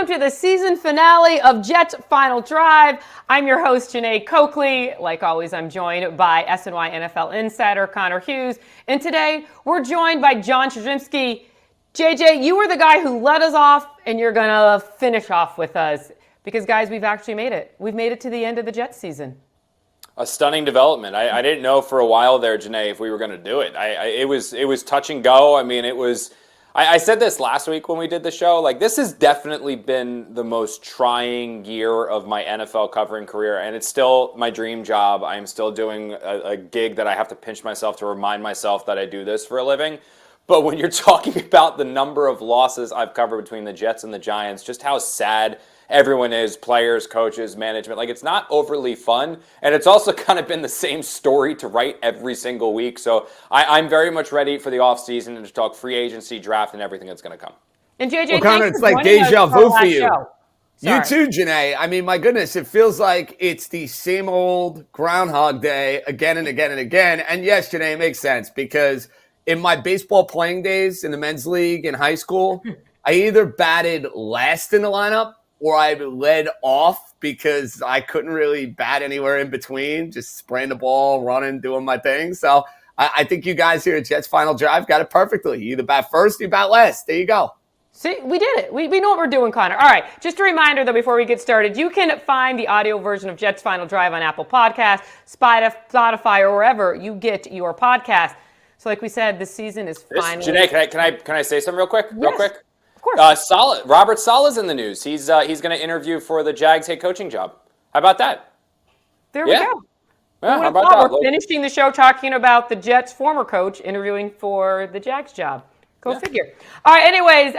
welcome to the season finale of Jets Final Drive. I'm your host, Jeane Coakley. Like always, I'm joined by SNY NFL insider Connor Hughes. And today, we're joined by John Jastremski. JJ, you were the guy who led us off, and you're going to finish off with us. Because, guys, we've actually made it. We've made it to the end of the Jets season. A stunning development. I didn't know for a while there, Jeane, if we were going to do it. It was touch and go. I mean, it was. I said this last week when we did the show. Like, this has definitely been the most trying year of my NFL covering career, and it's still my dream job. I am still doing a gig that I have to pinch myself to remind myself that I do this for a living. But when you're talking about the number of losses I've covered between the Jets and the Giants, just how sad everyone is, players, coaches, management. Like, it's not overly fun. And it's also kind of been the same story to write every single week. So I'm very much ready for the offseason and to talk free agency, draft, and everything that's going to come. And JJ, well, Connor, it's like deja vu for you. You too, Jeane. I mean, my goodness, it feels like it's the same old Groundhog Day again and again and again. And yes, Jeane, it makes sense because in my baseball playing days in the men's league in high school, I either batted last in the lineup or I led off because I couldn't really bat anywhere in between, just spraying the ball, running, doing my thing. So I think you guys here at Jets Final Drive got it perfectly. You either bat first or you bat last. There you go. See, we did it. We know what we're doing, Connor. All right, just a reminder, though, before we get started, you can find the audio version of Jets Final Drive on Apple Podcasts, Spotify, or wherever you get your podcast. So like we said, this season is finally... Jeane, can I say something real quick? Yes. Real quick? Of course. Robert Saleh's in the news. He's going to interview for the Jags head coaching job. How about that? There we go. Yeah, how about that? We're finishing the show talking about the Jets' former coach interviewing for the Jags job. Go figure. All right, anyways,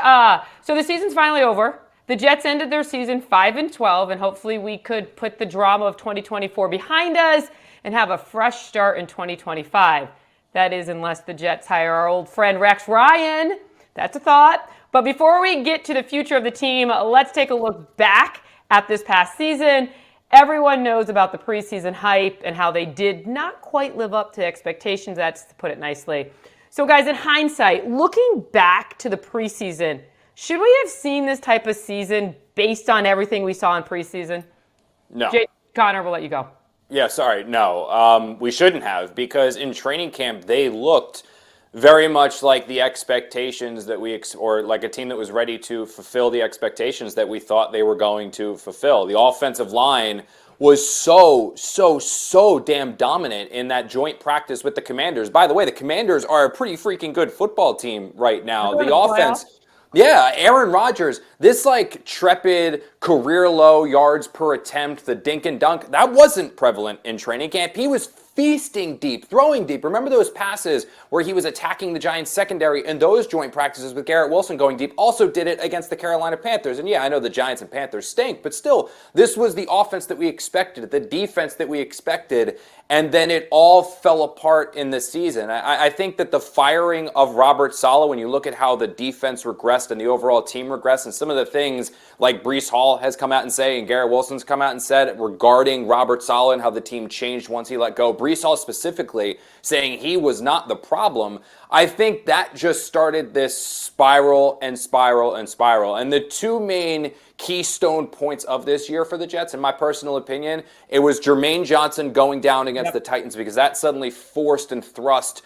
so the season's finally over. The Jets ended their season 5-12, and hopefully we could put the drama of 2024 behind us and have a fresh start in 2025. That is, unless the Jets hire our old friend Rex Ryan. That's a thought. But before we get to the future of the team, let's take a look back at this past season. Everyone knows about the preseason hype and how they did not quite live up to expectations. That's to put it nicely. So, guys, in hindsight, looking back to the preseason, should we have seen this type of season based on everything we saw in preseason? No. Connor, we'll let you go. Yeah, sorry. No, we shouldn't have, because in training camp, they looked very much like the expectations that or like a team that was ready to fulfill the expectations that we thought they were going to fulfill. The offensive line was so damn dominant in that joint practice with the Commanders. By the way, the Commanders are a pretty freaking good football team right now. The offense... Yeah, Aaron Rodgers, this like trepid career low yards per attempt, the dink and dunk, that wasn't prevalent in training camp. He was feasting deep, throwing deep. Remember those passes where he was attacking the Giants secondary, and those joint practices with Garrett Wilson going deep also did it against the Carolina Panthers. And yeah, I know the Giants and Panthers stink, but still, this was the offense that we expected, the defense that we expected, and then it all fell apart in the season. I think that the firing of Robert Saleh, when you look at how the defense regressed and the overall team regressed, and some of the things like Breece Hall has come out and say, and Garrett Wilson's come out and said regarding Robert Saleh and how the team changed once he let go, Breece Hall specifically saying he was not the problem, I think that just started this spiral and spiral and spiral. And the two main keystone points of this year for the Jets, in my personal opinion, it was Jermaine Johnson going down against the Titans, because that suddenly forced and thrust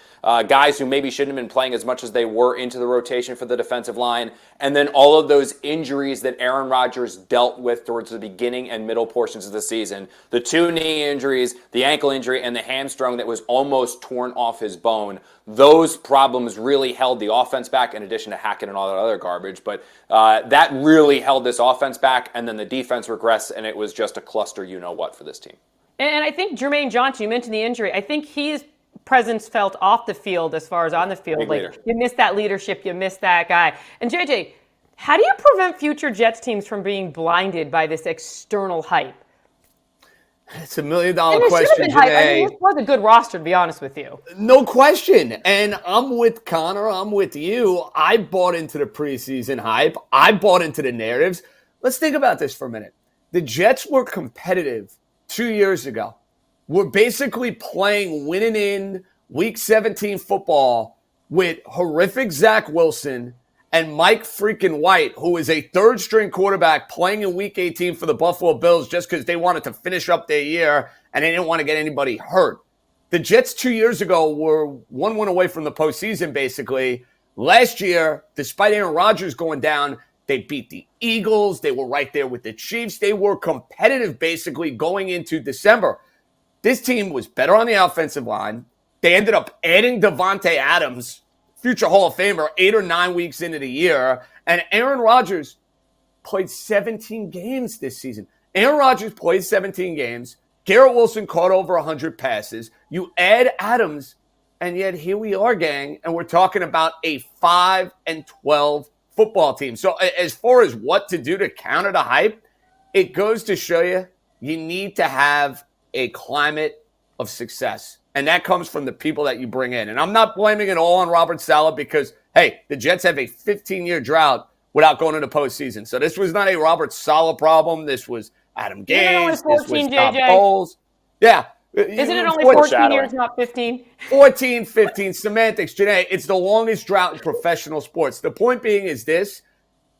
guys who maybe shouldn't have been playing as much as they were into the rotation for the defensive line. And then all of those injuries that Aaron Rodgers dealt with towards the beginning and middle portions of the season. The two knee injuries, the ankle injury, and the hamstring that was almost torn off his bone. Those problems really held the offense back, in addition to Hackett and all that other garbage. But that really held this offense back, and then the defense regressed, and it was just a cluster you-know-what for this team. And I think Jermaine Johnson, you mentioned the injury, I think his presence felt off the field as far as on the field. Like, you missed that leadership, you missed that guy. And JJ, how do you prevent future Jets teams from being blinded by this external hype? It's $1 million question today. I mean, this was a good roster, to be honest with you. No question. And I'm with Connor. I'm with you. I bought into the preseason hype. I bought into the narratives. Let's think about this for a minute. The Jets were competitive 2 years ago. We're basically playing winning in Week 17 football with horrific Zach Wilson and Mike freaking White, who is a third-string quarterback playing in Week 18 for the Buffalo Bills just because they wanted to finish up their year and they didn't want to get anybody hurt. The Jets 2 years ago were 1 win away from the postseason, basically. Last year, despite Aaron Rodgers going down, they beat the Eagles. They were right there with the Chiefs. They were competitive, basically, going into December. This team was better on the offensive line. They ended up adding Devontae Adams, future Hall of Famer, 8 or 9 weeks into the year. And Aaron Rodgers played 17 games this season. Aaron Rodgers played 17 games. Garrett Wilson caught over 100 passes. You add Adams, and yet here we are, gang, and we're talking about a 5-12 football team. So as far as what to do to counter the hype, it goes to show you need to have a climate of success. And that comes from the people that you bring in. And I'm not blaming it all on Robert Saleh because, hey, the Jets have a 15-year drought without going into postseason. So this was not a Robert Saleh problem. This was Adam Gase. This was Todd Bowles. Yeah. Isn't it only 14 years, not 15? 14, 15. Semantics, Jeane. It's the longest drought in professional sports. The point being is this.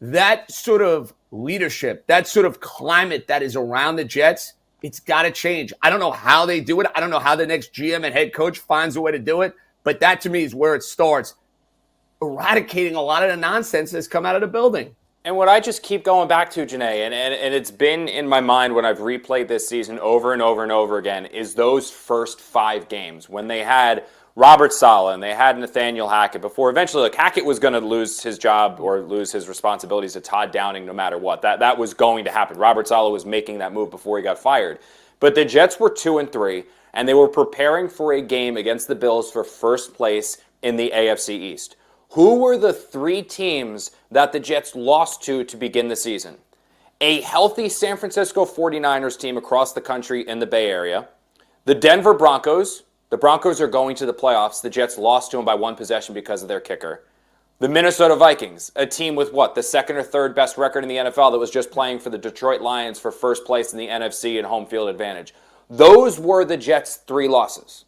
That sort of leadership, that sort of climate that is around the Jets, it's got to change. I don't know how they do it. I don't know how the next GM and head coach finds a way to do it. But that, to me, is where it starts. Eradicating a lot of the nonsense that's come out of the building. And what I just keep going back to, Jeane, and it's been in my mind when I've replayed this season over and over and over again, is those first 5 games when they had Robert Saleh and they had Nathaniel Hackett before eventually Hackett was going to lose his job or lose his responsibilities to Todd Downing no matter what. That was going to happen. Robert Saleh was making that move before he got fired. But the Jets were 2-3, and they were preparing for a game against the Bills for first place in the AFC East. Who were the 3 teams that the Jets lost to begin the season? A healthy San Francisco 49ers team across the country in the Bay Area. The Denver Broncos. The Broncos are going to the playoffs. The Jets lost to them by 1 possession because of their kicker. The Minnesota Vikings, a team with the second or third best record in the NFL that was just playing for the Detroit Lions for first place in the NFC and home field advantage. Those were the Jets' 3 losses.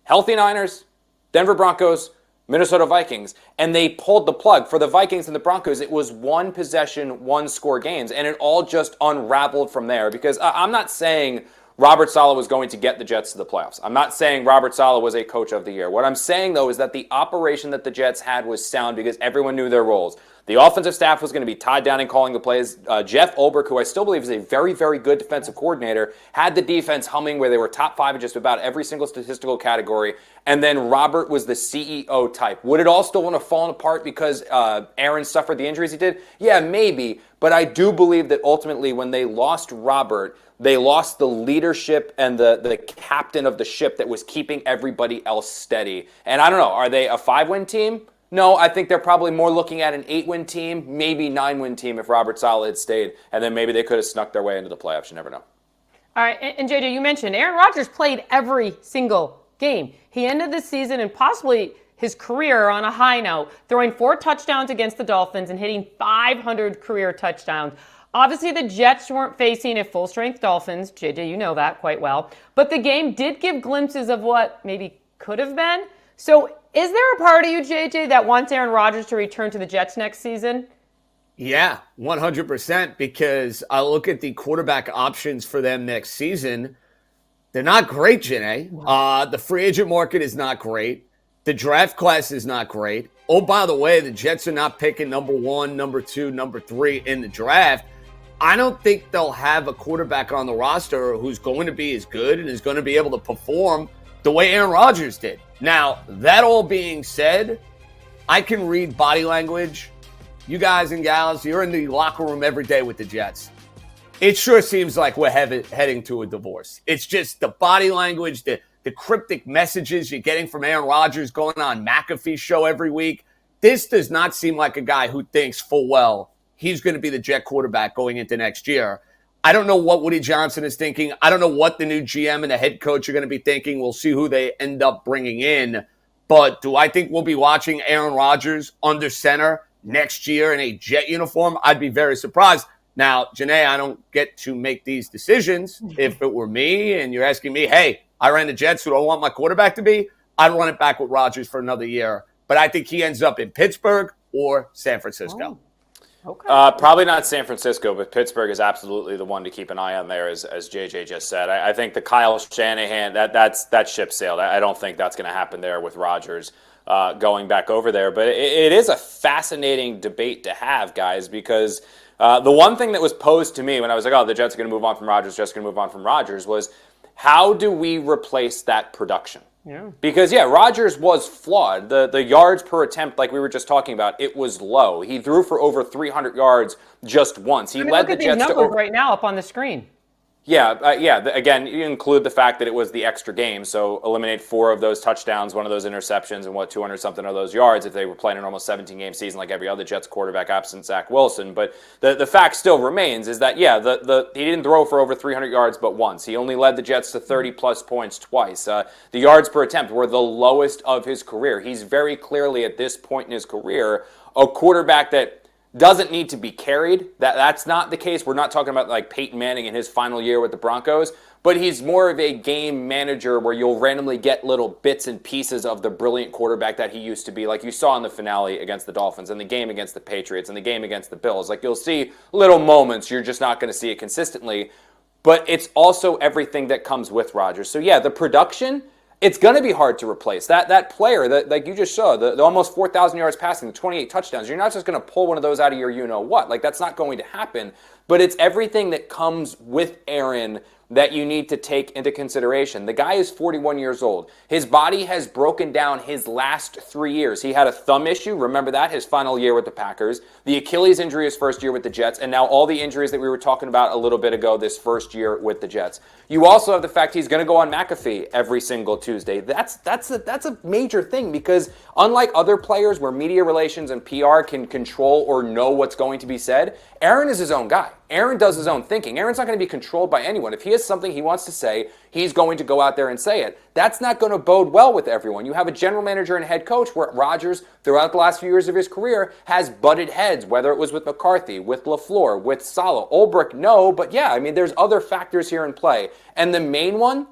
Healthy Niners, Denver Broncos, Minnesota Vikings, and they pulled the plug. For the Vikings and the Broncos, it was 1 possession, 1-score games, and it all just unraveled from there because I'm not saying Robert Saleh was going to get the Jets to the playoffs. I'm not saying Robert Saleh was a coach of the year. What I'm saying, though, is that the operation that the Jets had was sound because everyone knew their roles. The offensive staff was going to be Todd Downing calling the plays. Jeff Ulbrich, who I still believe is a very, very good defensive coordinator, had the defense humming where they were top 5 in just about every single statistical category. And then Robert was the CEO type. Would it all still want to fall apart because Aaron suffered the injuries he did? Yeah, maybe. But I do believe that ultimately when they lost Robert, they lost the leadership and the captain of the ship that was keeping everybody else steady. And I don't know, are they a 5-win team? No, I think they're probably more looking at an 8-win team, maybe 9-win team if Robert Saleh had stayed, and then maybe they could have snuck their way into the playoffs. You never know. All right, and JJ, you mentioned Aaron Rodgers played every single game. He ended the season and possibly his career on a high note, throwing 4 touchdowns against the Dolphins and hitting 500 career touchdowns. Obviously, the Jets weren't facing a full-strength Dolphins. JJ, you know that quite well. But the game did give glimpses of what maybe could have been. So is there a part of you, JJ, that wants Aaron Rodgers to return to the Jets next season? Yeah, 100%, because I look at the quarterback options for them next season. They're not great, Jeane. The free agent market is not great. The draft class is not great. Oh, by the way, the Jets are not picking number 1, number 2, number 3 in the draft. I don't think they'll have a quarterback on the roster who's going to be as good and is going to be able to perform the way Aaron Rodgers did. Now, that all being said, I can read body language. You guys and gals, you're in the locker room every day with the Jets. It sure seems like we're heading to a divorce. It's just the body language, the cryptic messages you're getting from Aaron Rodgers going on McAfee's show every week. This does not seem like a guy who thinks full well he's going to be the Jet quarterback going into next year. I don't know what Woody Johnson is thinking. I don't know what the new GM and the head coach are going to be thinking. We'll see who they end up bringing in. But do I think we'll be watching Aaron Rodgers under center next year in a Jet uniform? I'd be very surprised. Now, Jeane, I don't get to make these decisions. If it were me and you're asking me, hey, I ran the Jets, who do I want my quarterback to be? I'd run it back with Rodgers for another year. But I think he ends up in Pittsburgh or San Francisco? Okay. Probably not San Francisco, but Pittsburgh is absolutely the one to keep an eye on there, as JJ just said. I think the Kyle Shanahan, that ship sailed. I don't think that's going to happen there with Rodgers going back over there. But it is a fascinating debate to have, guys, because the one thing that was posed to me when I was like, oh, the Jets are going to move on from Rodgers, was how do we replace that production? Yeah. Because, Rodgers was flawed. The yards per attempt, like we were just talking about, it was low. He threw for over 300 yards just once. He led the Jets to numbers right now up on the screen. Again, you include the fact that it was the extra game, so eliminate 4 of those touchdowns, 1 of those interceptions, and 200-something of those yards if they were playing an almost 17-game season like every other Jets quarterback absent Zach Wilson. But the fact still remains is that, he didn't throw for over 300 yards but once. He only led the Jets to 30-plus points twice. The yards per attempt were the lowest of his career. He's very clearly, at this point in his career, a quarterback that doesn't need to be carried. That's not the case. We're not talking about like Peyton Manning in his final year with the Broncos, but he's more of a game manager where you'll randomly get little bits and pieces of the brilliant quarterback that he used to be, like you saw in the finale against the Dolphins, and the game against the Patriots, and the game against the Bills. Like, you'll see little moments. You're just not going to see it consistently. But it's also everything that comes with Rodgers. So, the production, it's going to be hard to replace. That player, that like you just saw, the almost 4,000 yards passing, the 28 touchdowns, you're not just going to pull one of those out of your you-know-what. Like, that's not going to happen. But it's everything that comes with Aaron that you need to take into consideration. The guy is 41 years old. His body has broken down his last 3 years. He had a thumb issue, remember that, his final year with the Packers, the Achilles injury his first year with the Jets, and now all the injuries that we were talking about a little bit ago this first year with the Jets. You also have the fact he's going to go on McAfee every single Tuesday. That's a major thing, because unlike other players where media relations and PR can control or know what's going to be said, Aaron is his own guy. Aaron does his own thinking. Aaron's not going to be controlled by anyone. If he has something he wants to say, he's going to go out there and say it. That's not going to bode well with everyone. You have a general manager and head coach where Rodgers, throughout the last few years of his career, has butted heads, whether it was with McCarthy, with LaFleur, with Saleh. Ulbrich, no, but there's other factors here in play. And the main one,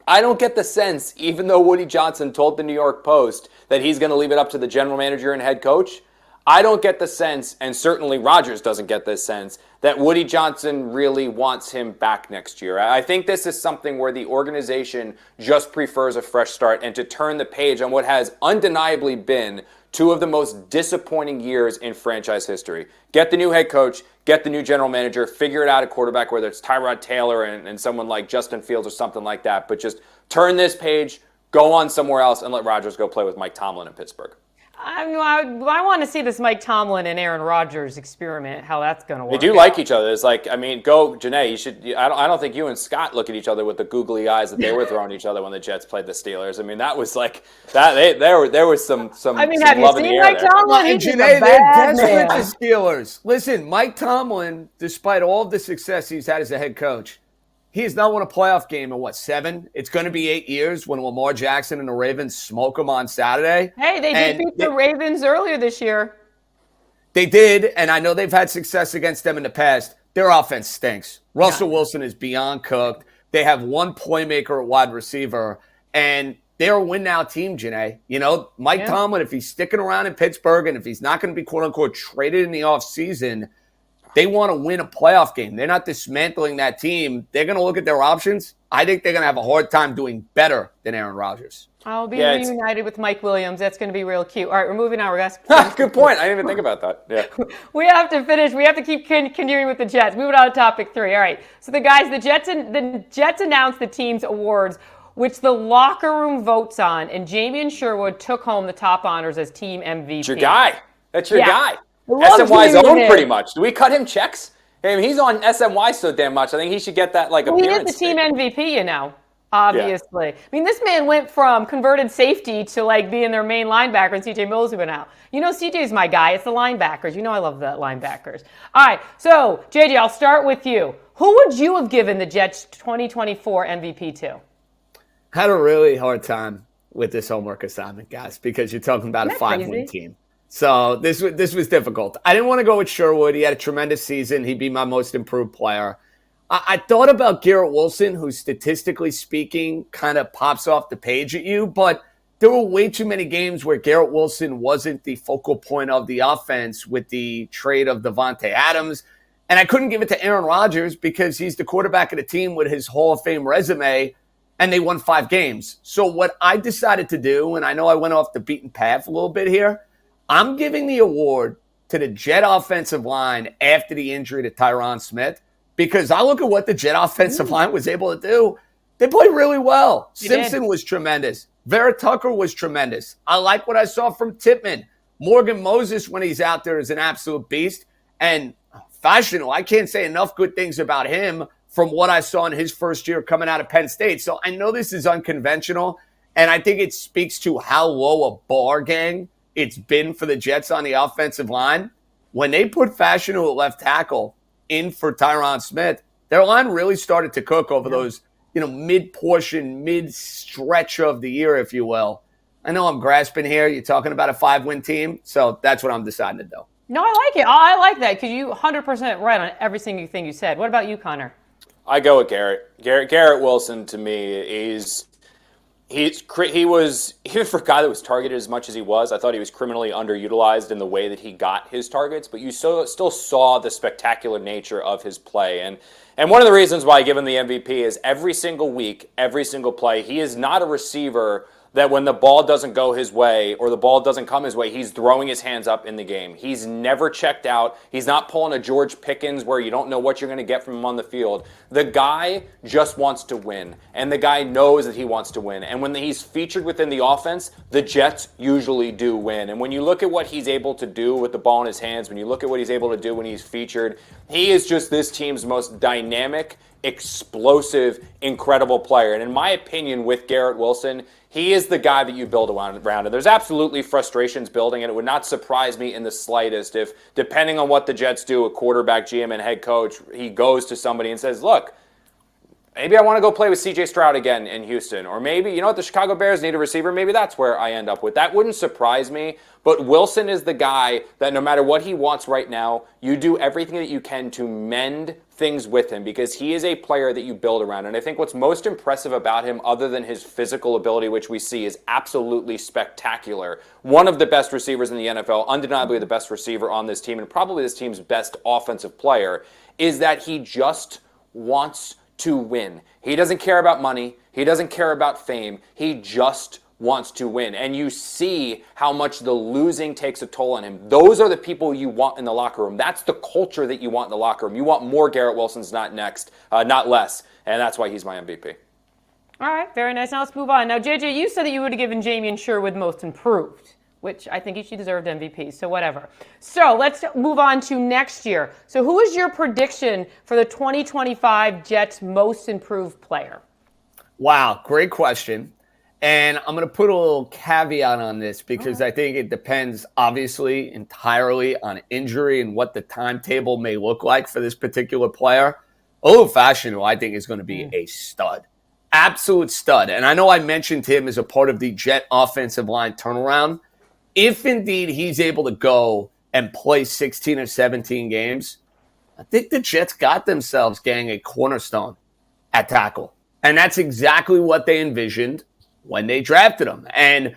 I don't get the sense, even though Woody Johnson told the New York Post that he's going to leave it up to the general manager and head coach, I don't get the sense, and certainly Rodgers doesn't get this sense, that Woody Johnson really wants him back next year. I think this is something where the organization just prefers a fresh start and to turn the page on what has undeniably been 2 of the most disappointing years in franchise history. Get the new head coach, get the new general manager, figure it out at quarterback, whether it's Tyrod Taylor and someone like Justin Fields or something like that, but just turn this page, go on somewhere else, and let Rodgers go play with Mike Tomlin in Pittsburgh. I want to see this Mike Tomlin and Aaron Rodgers experiment, how that's going to work. They do like each other. It's like, go, Jeane, you should. I don't think you and Scott look at each other with the googly eyes that they were throwing each other when the Jets played the Steelers. I mean, that was like that. There was some. I mean, some have love you in seen the Mike air Tomlin? And Jeane, they're desperate the Steelers. Listen, Mike Tomlin, despite all of the success he's had as a head coach, he has not won a playoff game in, 7? It's going to be 8 years when Lamar Jackson and the Ravens smoke them on Saturday. Hey, they did beat the Ravens earlier this year. They did, and I know they've had success against them in the past. Their offense stinks. Russell Wilson is beyond cooked. They have one playmaker at wide receiver, and they're a win-now team, Jeane. Mike Tomlin, if he's sticking around in Pittsburgh and if he's not going to be, quote-unquote, traded in the offseason, they want to win a playoff game. They're not dismantling that team. They're going to look at their options. I think they're going to have a hard time doing better than Aaron Rodgers. I'll be reunited with Mike Williams. That's going to be real cute. All right, we're moving on. Good point. I didn't even think about that. Yeah. We have to finish. We have to keep continuing with the Jets. Moving on to topic 3. All right. So the Jets announced the team's awards, which the locker room votes on, and Jamie Sherwood took home the top honors as team MVP. It's your guy. That's your guy. SNY's own pretty much. Do we cut him checks? I mean, he's on SNY so damn much. I think he should get that appearance. He is the team MVP, obviously. Yeah. I mean, this man went from converted safety to being their main linebacker, and CJ Mosley went out. CJ's my guy. It's the linebackers. I love the linebackers. All right, so JJ, I'll start with you. Who would you have given the Jets 2024 MVP to? Had a really hard time with this homework assignment, guys, because you're talking about a 5-win team. So this was difficult. I didn't want to go with Sherwood. He had a tremendous season. He'd be my most improved player. I thought about Garrett Wilson, who statistically speaking kind of pops off the page at you, but there were way too many games where Garrett Wilson wasn't the focal point of the offense with the trade of Devontae Adams. And I couldn't give it to Aaron Rodgers because he's the quarterback of the team with his Hall of Fame resume, and they won 5 games. So what I decided to do, and I know I went off the beaten path a little bit here, I'm giving the award to the Jet offensive line after the injury to Tyron Smith, because I look at what the Jet offensive line was able to do. They played really well. Simpson was tremendous. Vera Tucker was tremendous. I like what I saw from Tippmann. Morgan Moses, when he's out there, is an absolute beast. And Fashanu, I can't say enough good things about him from what I saw in his first year coming out of Penn State. So I know this is unconventional, and I think it speaks to how low a bar gang it's been for the Jets on the offensive line. When they put Fashanu at left tackle in for Tyron Smith, their line really started to cook over those, mid-portion, mid-stretch of the year, if you will. I know I'm grasping here. You're talking about a 5-win team, so that's what I'm deciding to do. No, I like it. I like that because you 100% right on every single thing you said. What about you, Connor? I go with Garrett. Garrett Wilson, to me, he was, even for a guy that was targeted as much as he was, I thought he was criminally underutilized in the way that he got his targets, but you still saw the spectacular nature of his play. And one of the reasons why I give him the MVP is every single week, every single play, he is not a receiver that when the ball doesn't go his way or the ball doesn't come his way, he's throwing his hands up in the game. He's never checked out. He's not pulling a George Pickens where you don't know what you're going to get from him on the field. The guy just wants to win, and the guy knows that he wants to win. And when he's featured within the offense, the Jets usually do win. And when you look at what he's able to do with the ball in his hands, when you look at what he's able to do when he's featured, he is just this team's most dynamic, explosive, incredible player. And in my opinion, with Garrett Wilson, he is the guy that you build around. And there's absolutely frustrations building, and it would not surprise me in the slightest if, depending on what the Jets do, a quarterback, GM, and head coach, he goes to somebody and says, look, maybe I want to go play with C.J. Stroud again in Houston. Or maybe, you know what, the Chicago Bears need a receiver. Maybe that's where I end up with. That wouldn't surprise me. But Wilson is the guy that no matter what he wants right now, you do everything that you can to mend things with him because he is a player that you build around. And I think what's most impressive about him, other than his physical ability, which we see is absolutely spectacular, one of the best receivers in the NFL, undeniably the best receiver on this team, and probably this team's best offensive player, is that he just wants to win. He doesn't care about money. He doesn't care about fame. He just wants to win. And you see how much the losing takes a toll on him. Those are the people you want in the locker room. That's the culture that you want in the locker room. You want more Garrett Wilsons, not less. And that's why he's my MVP. All right, very nice. Now let's move on. Now, JJ, you said that you would have given Jamian Sherwood most improved, which I think she deserved MVP, so whatever. So let's move on to next year. So who is your prediction for the 2025 Jets most improved player? Wow, great question. And I'm going to put a little caveat on this because I think it depends, obviously, entirely on injury and what the timetable may look like for this particular player. Fashanu, I think, is going to be a stud. Absolute stud. And I know I mentioned him as a part of the Jet offensive line turnaround. If indeed he's able to go and play 16 or 17 games, I think the Jets got themselves, gang, a cornerstone at tackle. And that's exactly what they envisioned when they drafted him. And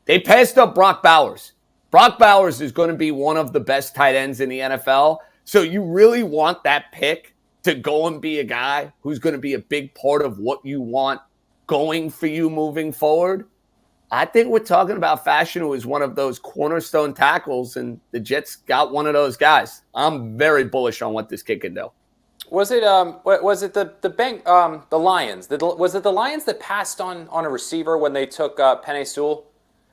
they passed up Brock Bowers. Brock Bowers is going to be one of the best tight ends in the NFL. So you really want that pick to go and be a guy who's going to be a big part of what you want going for you moving forward. I think we're talking about Fashanu as one of those cornerstone tackles, and the Jets got one of those guys. I'm very bullish on what this kid can do. Was it the Lions? Was it the Lions that passed on a receiver when they took Penei Sewell?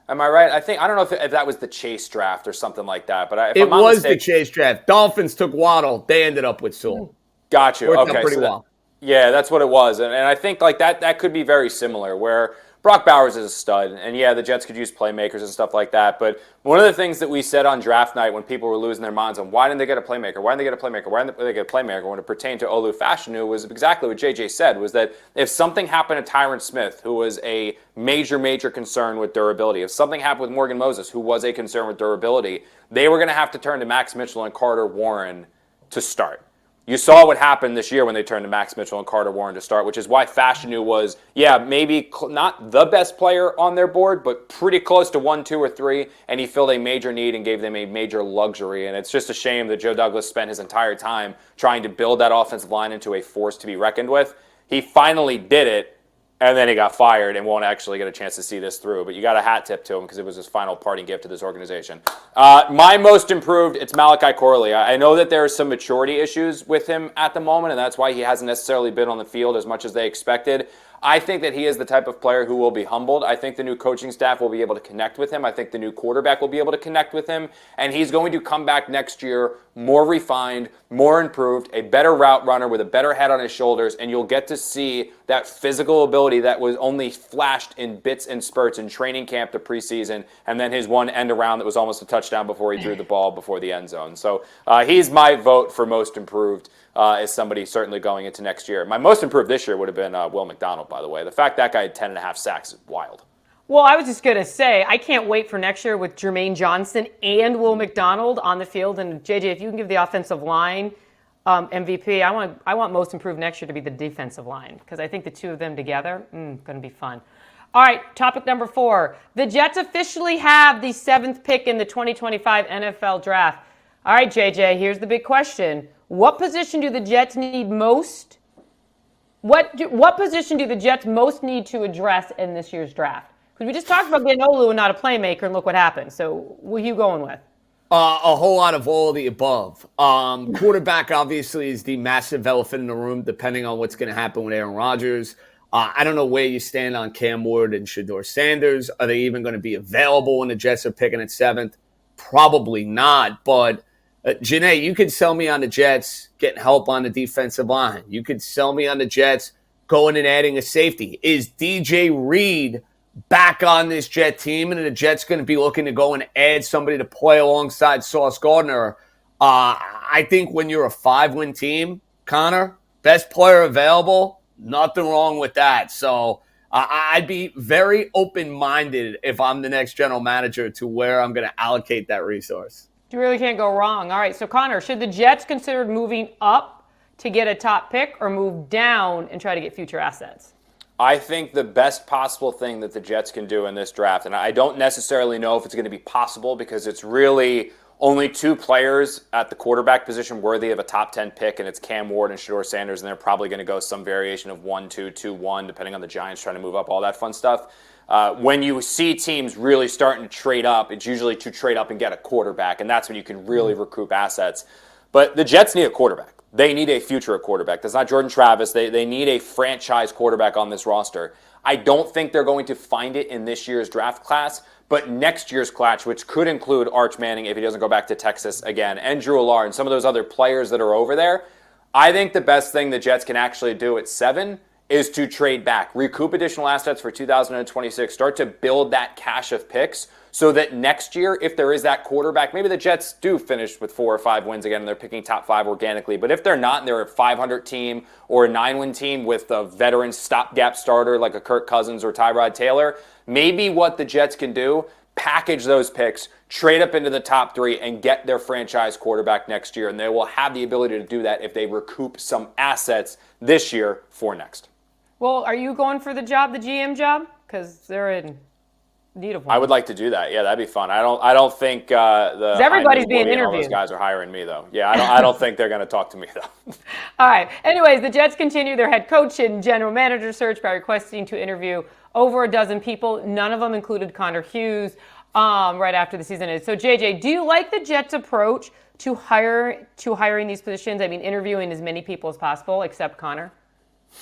Am I right? I don't know if that was the Chase draft or something like that. But it was the Chase draft. Dolphins took Waddle. They ended up with Sewell. Got you. Worked Okay, out pretty well. Yeah, that's what it was, and I think like that could be very similar where Brock Bowers is a stud, and yeah, the Jets could use playmakers and stuff like that. But one of the things that we said on draft night when people were losing their minds on why didn't they get a playmaker? Why didn't they get a playmaker? Why didn't they get a playmaker? When it pertained to Olu Fashanu was exactly what JJ said, was that if something happened to Tyron Smith, who was a major concern with durability, if something happened with Morgan Moses, who was a concern with durability, they were going to have to turn to Max Mitchell and Carter Warren to start. You saw what happened this year when they turned to Max Mitchell and Carter Warren to start, which is why Fashanu was, maybe not the best player on their board, but pretty close to 1, 2, or 3, and he filled a major need and gave them a major luxury. And it's just a shame that Joe Douglas spent his entire time trying to build that offensive line into a force to be reckoned with. He finally did it, and then he got fired and won't actually get a chance to see this through. But you got a hat tip to him because it was his final parting gift to this organization. My most improved, it's Malachi Corley. I know that there are some maturity issues with him at the moment, and that's why he hasn't necessarily been on the field as much as they expected. I think that he is the type of player who will be humbled. I think the new coaching staff will be able to connect with him. I think the new quarterback will be able to connect with him. And he's going to come back next year more refined, more improved, a better route runner with a better head on his shoulders. And you'll get to see that physical ability that was only flashed in bits and spurts in training camp to preseason. And then his one end around that was almost a touchdown before he threw the ball before the end zone. So he's my vote for most improved. As somebody certainly going into next year. My most improved this year would have been Will McDonald, by the way. The fact that guy had 10.5 sacks is wild. Well, I was just going to say, I can't wait for next year with Jermaine Johnson and Will McDonald on the field. And JJ, if you can give the offensive line MVP, I want most improved next year to be the defensive line because I think the two of them together, going to be fun. All right, topic number 4. The Jets officially have the 7th pick in the 2025 NFL Draft. All right, JJ, here's the big question. What position do the Jets need most? What position do the Jets most need to address in this year's draft? Because we just talked about getting Olu and not a playmaker, and look what happened. So, what are you going with? A whole lot of all of the above. Quarterback, obviously, is the massive elephant in the room, depending on what's going to happen with Aaron Rodgers. I don't know where you stand on Cam Ward and Shedeur Sanders. Are they even going to be available when the Jets are picking at 7th? Probably not, but Jeane, you could sell me on the Jets getting help on the defensive line. You could sell me on the Jets going and adding a safety. Is DJ Reed back on this Jet team, and the Jets going to be looking to go and add somebody to play alongside Sauce Gardner? I think when you're a 5-win team, Connor, best player available, nothing wrong with that. So I'd be very open-minded if I'm the next general manager to where I'm going to allocate that resource. You really can't go wrong. All right, so Connor, should the Jets consider moving up to get a top pick or move down and try to get future assets? I think the best possible thing that the Jets can do in this draft, and I don't necessarily know if it's going to be possible because it's really only 2 players at the quarterback position worthy of a top 10 pick, and it's Cam Ward and Shedeur Sanders, and they're probably going to go some variation of 1-2, 2-1, depending on the Giants trying to move up, all that fun stuff. When you see teams really starting to trade up, it's usually to trade up and get a quarterback, and that's when you can really recoup assets. But the Jets need a quarterback. They need a future quarterback. That's not Jordan Travis. They need a franchise quarterback on this roster. I don't think they're going to find it in this year's draft class, but next year's class, which could include Arch Manning if he doesn't go back to Texas again, and Drew Allard and some of those other players that are over there, I think the best thing the Jets can actually do at 7 is to trade back, recoup additional assets for 2026, start to build that cache of picks so that next year, if there is that quarterback, maybe the Jets do finish with 4 or 5 wins again and they're picking top 5 organically. But if they're not and they're a 500 team or a 9-win team with a veteran stopgap starter like a Kirk Cousins or Tyrod Taylor, maybe what the Jets can do, package those picks, trade up into the top 3, and get their franchise quarterback next year. And they will have the ability to do that if they recoup some assets this year for next. Well, are you going for the job, the GM job? Because they're in need of one. I would like to do that. Yeah, that'd be fun. I don't think everybody's being interviewed. All those guys are hiring me though. Yeah, I don't think they're going to talk to me though. All right. Anyways, the Jets continue their head coach and general manager search by requesting to interview over a dozen people. None of them included Connor Hughes. Right after the season is. So JJ, do you like the Jets' approach to hiring these positions? I mean, interviewing as many people as possible, except Connor.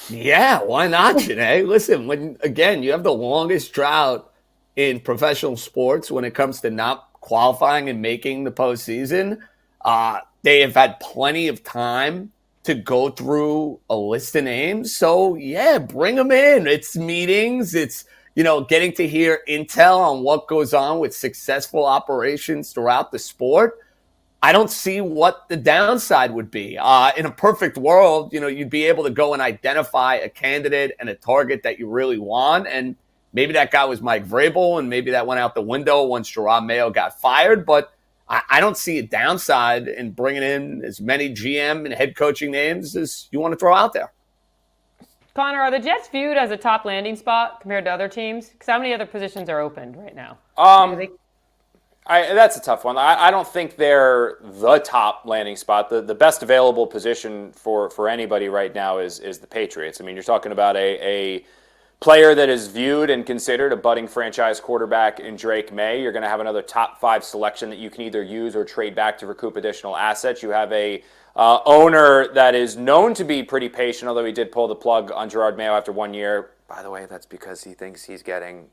Yeah, why not, Jeane? Listen, when again you have the longest drought in professional sports when it comes to not qualifying and making the postseason, they have had plenty of time to go through a list of names. So yeah, bring them in. It's meetings. It's getting to hear intel on what goes on with successful operations throughout the sport. I don't see what the downside would be. In a perfect world, you'd be able to go and identify a candidate and a target that you really want. And maybe that guy was Mike Vrabel, and maybe that went out the window once Jerome Mayo got fired. But I don't see a downside in bringing in as many GM and head coaching names as you want to throw out there. Connor, are the Jets viewed as a top landing spot compared to other teams? Because how many other positions are opened right now? That's a tough one. I don't think they're the top landing spot. The best available position for anybody right now is the Patriots. I mean, you're talking about a player that is viewed and considered a budding franchise quarterback in Drake May. You're going to have another top 5 selection that you can either use or trade back to recoup additional assets. You have a owner that is known to be pretty patient, although he did pull the plug on Gerard Mayo after 1 year. By the way, that's because he thinks he's getting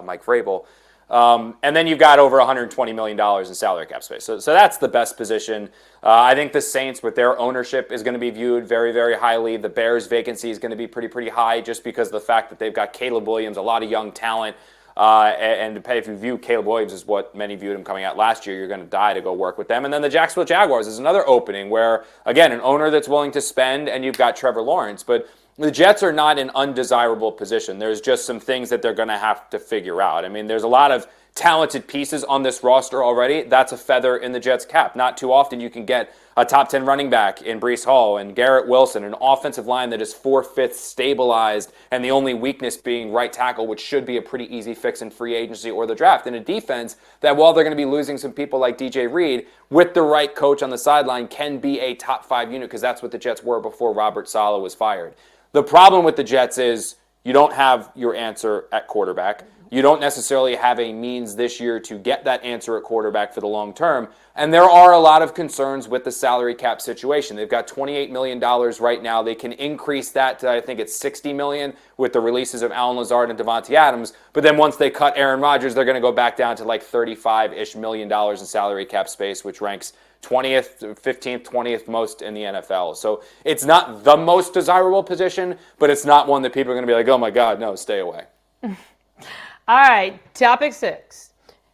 Mike Vrabel. And then you've got over $120 million in salary cap space. So that's the best position. I think the Saints, with their ownership, is going to be viewed very, very highly. The Bears' vacancy is going to be pretty high just because of the fact that they've got Caleb Williams, a lot of young talent. And if you view Caleb Williams as what many viewed him coming out last year, you're going to die to go work with them. And then the Jacksonville Jaguars is another opening where, again, an owner that's willing to spend, and you've got Trevor Lawrence. But the Jets are not in undesirable position. There's just some things that they're going to have to figure out. I mean, there's a lot of talented pieces on this roster already. That's a feather in the Jets' cap. Not too often you can get a top 10 running back in Breece Hall and Garrett Wilson, an offensive line that is 4/5 stabilized, and the only weakness being right tackle, which should be a pretty easy fix in free agency or the draft. And a defense that, while they're going to be losing some people like DJ Reed, with the right coach on the sideline, can be a top 5 unit, because that's what the Jets were before Robert Saleh was fired. The problem with the Jets is you don't have your answer at quarterback. You don't necessarily have a means this year to get that answer at quarterback for the long term. And there are a lot of concerns with the salary cap situation. They've got $28 million right now. They can increase that to, I think it's $60 million with the releases of Allen Lazard and Devontae Adams. But then once they cut Aaron Rodgers, they're going to go back down to like $35-ish million in salary cap space, which ranks 20th, 15th, 20th most in the NFL. So it's not the most desirable position, but it's not one that people are going to be like, oh my God, no, stay away. All right, topic 6,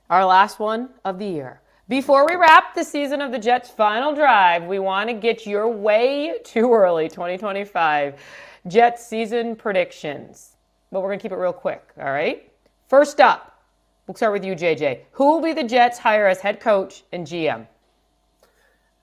our last one of the year. Before we wrap the season of the Jets' final drive, we want to get your way too early 2025 Jets season predictions. But we're going to keep it real quick, all right? First up, we'll start with you, JJ. Who will be the Jets hire as head coach and GM?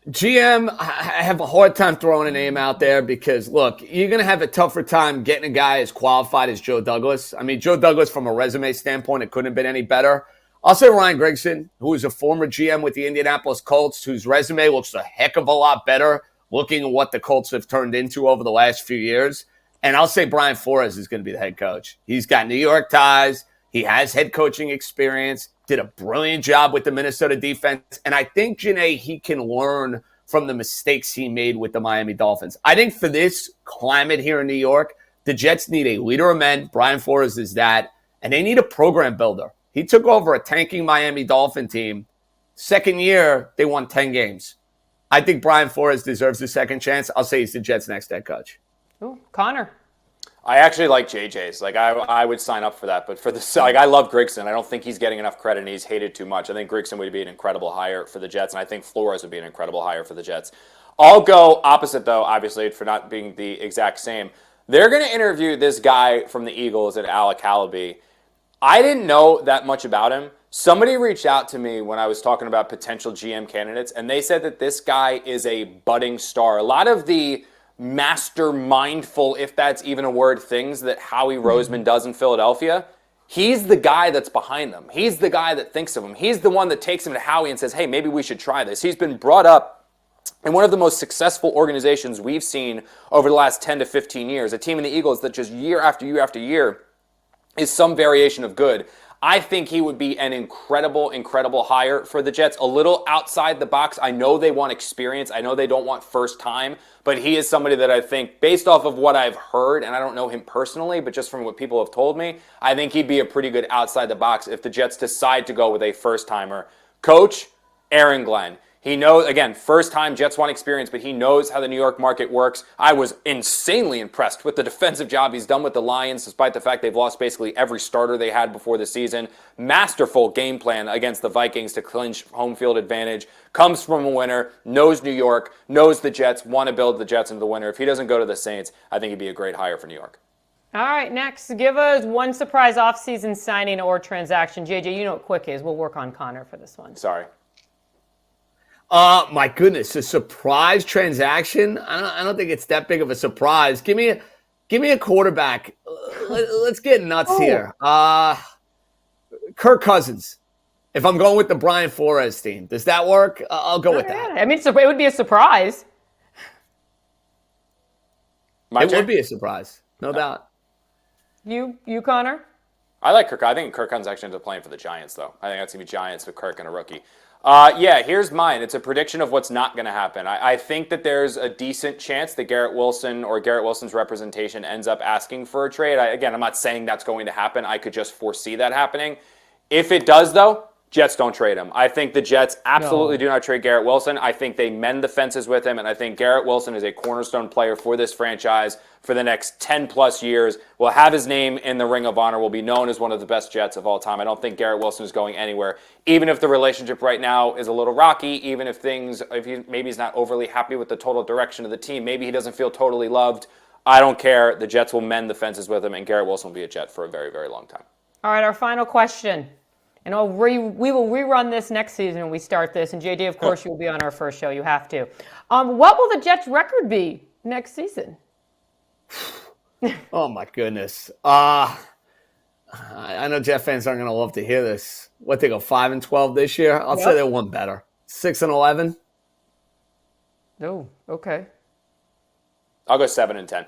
GM, I have a hard time throwing a name out there because, look, you're going to have a tougher time getting a guy as qualified as Joe Douglas. I mean, Joe Douglas, from a resume standpoint, it couldn't have been any better. I'll say Ryan Grigson, who is a former GM with the Indianapolis Colts, whose resume looks a heck of a lot better looking at what the Colts have turned into over the last few years. And I'll say Brian Flores is going to be the head coach. He's got New York ties. He has head coaching experience, did a brilliant job with the Minnesota defense. And I think, Jeane, he can learn from the mistakes he made with the Miami Dolphins. I think for this climate here in New York, the Jets need a leader of men. Brian Flores is that. And they need a program builder. He took over a tanking Miami Dolphin team. Second year, they won 10 games. I think Brian Flores deserves a second chance. I'll say he's the Jets' next head coach. Ooh, Connor. I actually like JJ's. Like I would sign up for that, but for the I love Grigson. I don't think he's getting enough credit, and he's hated too much. I think Grigson would be an incredible hire for the Jets, and I think Flores would be an incredible hire for the Jets. I'll go opposite though, obviously, for not being the exact same. They're going to interview this guy from the Eagles at Alec Halaby. I didn't know that much about him. Somebody reached out to me when I was talking about potential GM candidates, and they said that this guy is a budding star. A lot of the master mindful, if that's even a word, things that Howie Roseman does in Philadelphia, he's the guy that's behind them. He's the guy that thinks of them. He's the one that takes him to Howie and says, hey, maybe we should try this. He's been brought up in one of the most successful organizations we've seen over the last 10 to 15 years, a team in the Eagles that just year after year after year is some variation of good. I think he would be an incredible hire for the Jets. A little outside the box. I know they want experience. I know they don't want first time, but he is somebody that I think, based off of what I've heard, and I don't know him personally, but just from what people have told me, I think he'd be a pretty good outside the box if the Jets decide to go with a first timer. Coach, Aaron Glenn. He knows, again, first time Jets want experience, but he knows how the New York market works. I was insanely impressed with the defensive job he's done with the Lions, despite the fact they've lost basically every starter they had before the season. Masterful game plan against the Vikings to clinch home field advantage. Comes from a winner, knows New York, knows the Jets, want to build the Jets into the winner. If he doesn't go to the Saints, I think he'd be a great hire for New York. All right, next, give us one surprise offseason signing or transaction. JJ, you know what quick is. We'll work on Connor for this one. Sorry. My goodness, a surprise transaction? I don't think it's that big of a surprise. Give me a quarterback. Let's get nuts here. Kirk Cousins. If I'm going with the Brian Flores team, does that work? I'll go with that. I mean, it would be a surprise. Would be a surprise, no doubt. You, Connor? I like Kirk. I think Kirk Cousins actually ends up playing for the Giants, though. I think that's going to be Giants with Kirk and a rookie. Here's mine. It's a prediction of what's not going to happen. I think that there's a decent chance that Garrett Wilson or Garrett Wilson's representation ends up asking for a trade. I'm not saying that's going to happen. I could just foresee that happening. If it does, though, Jets don't trade him. I think the Jets absolutely do not trade Garrett Wilson. I think they mend the fences with him, and I think Garrett Wilson is a cornerstone player for this franchise for the next 10-plus years. Will have his name in the Ring of Honor, will be known as one of the best Jets of all time. I don't think Garrett Wilson is going anywhere, even if the relationship right now is a little rocky, even if maybe he's not overly happy with the total direction of the team. Maybe he doesn't feel totally loved. I don't care. The Jets will mend the fences with him, and Garrett Wilson will be a Jet for a very, very long time. All right, our final question. And we will rerun this next season when we start this. And JJ, of course, you will be on our first show. You have to. What will the Jets' record be next season? Oh my goodness. I know Jet fans aren't going to love to hear this. What, they go 5-12 this year? I'll say they're one better. 6-11. Oh, okay. I'll go 7-10.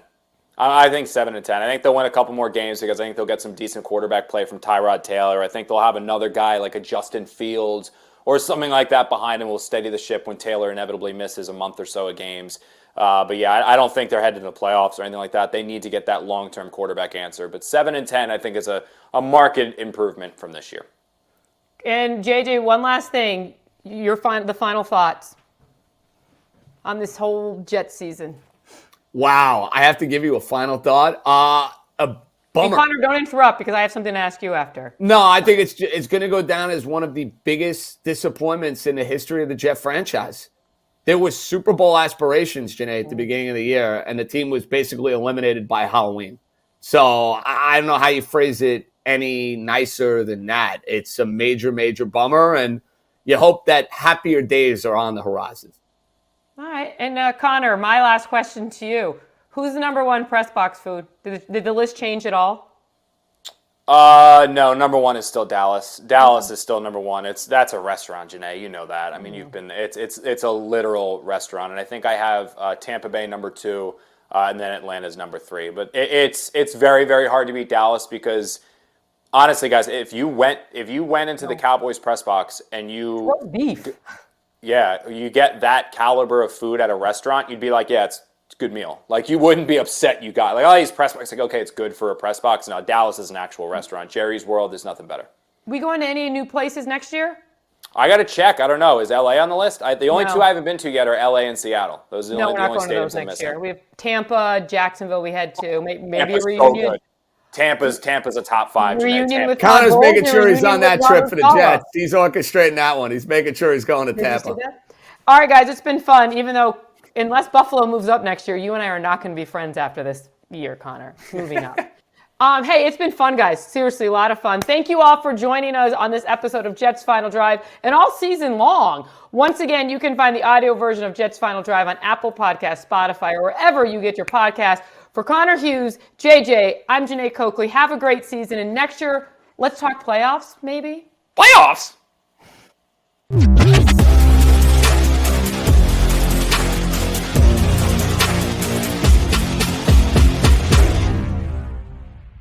I think 7-10. I think they'll win a couple more games because I think they'll get some decent quarterback play from Tyrod Taylor. I think they'll have another guy like a Justin Fields or something like that behind him will steady the ship when Taylor inevitably misses a month or so of games. I don't think they're headed to the playoffs or anything like that. They need to get that long-term quarterback answer. But 7-10, I think, is a marked improvement from this year. And JJ, one last thing. The final thoughts on this whole Jets season. Wow, I have to give you a final thought. A bummer. Hey, Connor, don't interrupt because I have something to ask you after. No, I think it's going to go down as one of the biggest disappointments in the history of the Jet franchise. There was Super Bowl aspirations, Jeane, at the beginning of the year, and the team was basically eliminated by Halloween. So I don't know how you phrase it any nicer than that. It's a major, major bummer, and you hope that happier days are on the horizon. All right. And Connor, my last question to you. Who's the number one press box food? Did the list change at all? No, number one is still Dallas. Dallas is still number one. That's a restaurant, Jeane. You know that. I mean, you've been. It's a literal restaurant, and I think I have Tampa Bay number 2, and then Atlanta's number 3. But it's very, very hard to beat Dallas because honestly, guys, if you went into the Cowboys press box and Roast beef. Yeah, you get that caliber of food at a restaurant, you'd be like, yeah, it's a good meal. Like, you wouldn't be upset you got. Like, all these press boxes, like, okay, it's good for a press box. Now, Dallas is an actual restaurant. Jerry's World is nothing better. We going to any new places next year? I got to check. I don't know. Is LA on the list? The only two I haven't been to yet are LA and Seattle. Those are the only stadiums I'm missing. Year. We have Tampa, Jacksonville. We had 2. Maybe Tampa's a reunion. So good. Tampa's a top 5. Reunion with Connor's making sure he's on that trip for the Jets. He's orchestrating that one. He's making sure he's going to Tampa. All right, guys, it's been fun. Even though, unless Buffalo moves up next year, you and I are not going to be friends after this year, Connor. Moving up. Hey, it's been fun, guys. Seriously, a lot of fun. Thank you all for joining us on this episode of Jets Final Drive and all season long. Once again, you can find the audio version of Jets Final Drive on Apple Podcasts, Spotify, or wherever you get your podcasts. For Connor Hughes, JJ, I'm Jeane Coakley. Have a great season. And next year, let's talk playoffs, maybe? Playoffs?